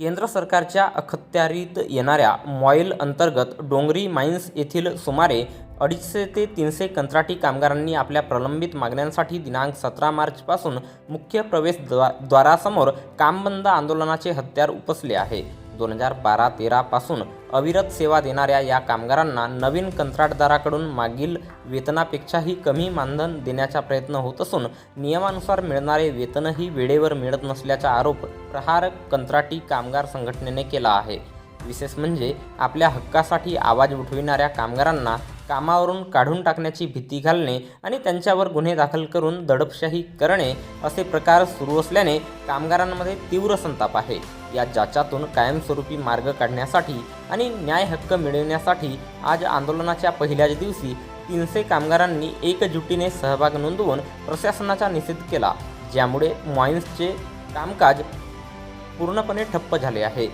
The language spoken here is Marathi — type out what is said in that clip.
केंद्र सरकारच्या अखत्यारीत येणाऱ्या मॉईल अंतर्गत डोंगरी माइन्स येथील सुमारे 250 ते 300 कंत्राटी कामगारांनी आपल्या प्रलंबित मागण्यांसाठी दिनांक 17 मार्चपासून मुख्य प्रवेशद्वारासमोर कामबंद आंदोलनाचे हत्यार उपसले आहे. 2012-13 पासून अविरत सेवा देणाऱ्या या कामगारांना नवीन कंत्राटदाराकडून मागील वेतनापेक्षाही कमी मानधन देण्याचा प्रयत्न होत असून नियमानुसार मिळणारे वेतनही वेळेवर मिळत नसल्याचा आरोप प्रहार कंत्राटी कामगार संघटनेने केला आहे. विशेष म्हणजे आपल्या हक्कासाठी आवाज उठविणाऱ्या कामगारांना कामावरून काढून टाकण्याची भीती घालणे आणि त्यांच्यावर गुन्हे दाखल करून दडपशाही करणे असे प्रकार सुरू असल्याने कामगारांमध्ये तीव्र संताप आहे. या जाचातून कायमस्वरूपी मार्ग काढण्यासाठी आणि न्याय हक्क मिळविण्यासाठी आज आंदोलनाच्या पहिल्याच दिवशी 300 कामगारांनी एकजुटीने सहभाग नोंदवून प्रशासनाचा निषेध केला, ज्यामुळे माइन्सचे कामकाज पूर्णपणे ठप्प झाले आहे.